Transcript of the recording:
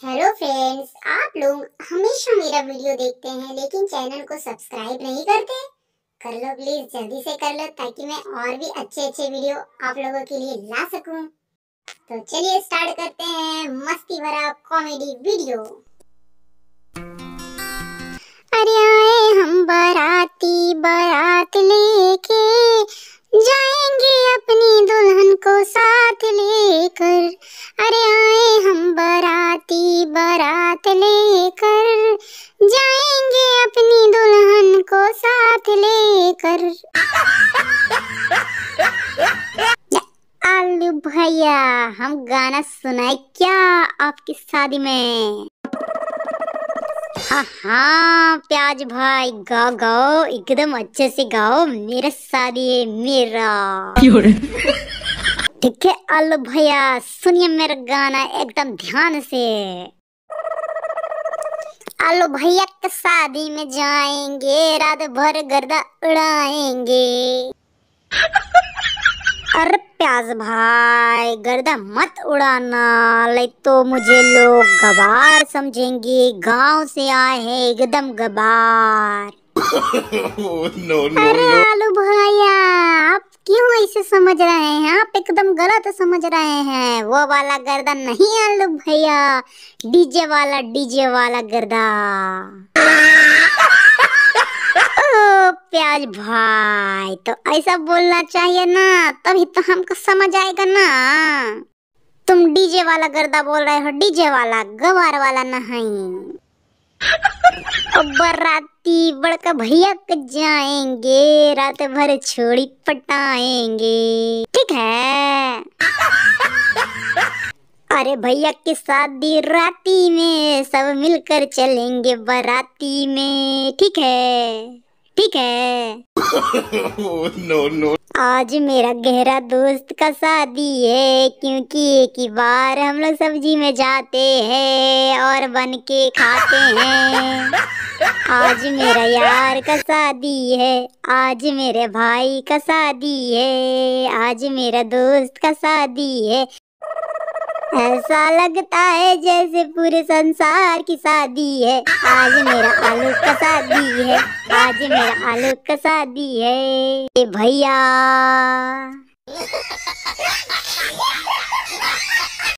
Hello friends, आप लोग हमेशा मेरा वीडियो देखते हैं लेकिन चैनल को सब्सक्राइब नहीं करते। कर लो प्लीज, जल्दी से कर लो ताकि मैं और भी अच्छे वीडियो आप लोगों के लिए ला सकूं। तो चलिए स्टार्ट करते हैं मस्ती भरा कॉमेडी वीडियो। अरे आए हम बाराती, बारात लेके जाएंगे अपनी दुल्हन को साथ लेकर। अरे आए हम बाराती, बारात लेकर जाएंगे अपनी दुल्हन को साथ लेकर। आलू भैया, हम गाना सुनाए क्या आपकी शादी में? हाँ प्याज भाई, गाओ गाओ, एकदम अच्छे से गाओ। मेरा शादी है मेरा। ठीक है आलू भैया, सुनिए मेरा गाना एकदम ध्यान से। आलू भैया के शादी में जाएंगे, रात भर गर्दा उड़ाएंगे। अरे प्याज भाई, गर्दा मत उड़ाना, नहीं तो मुझे लोग गवार समझेंगे। गांव से आए हैं एकदम गवार। अरे आलू भैया, आप क्यों ऐसे समझ रहे हैं? आप एकदम गलत समझ रहे हैं। वो वाला गर्दा नहीं आलू भैया, डीजे वाला गर्दा। प्याज भाई, तो ऐसा बोलना चाहिए ना, तभी तो हमको समझ आएगा ना। तुम डीजे वाला गर्दा बोल रहे हो, डीजे वाला, गवार वाला नहीं। अब बाराती बड़का भैया के जाएंगे, रात भर छोड़ी पटाएंगे। ठीक है। अरे भैया की शादी राती में, सब मिलकर चलेंगे बाराती में। ठीक है, ठीक है। नो। आज मेरा गहरा दोस्त का शादी है, क्योंकि एक ही बार हम लोग सब्जी में जाते हैं और बन के खाते हैं। आज मेरा यार का शादी है, आज मेरे भाई का शादी है, आज मेरा दोस्त का शादी है। ऐसा लगता है जैसे पूरे संसार की शादी है। आज मेरा आलू का शादी है, आज मेरा आलू का शादी है। ए भैया।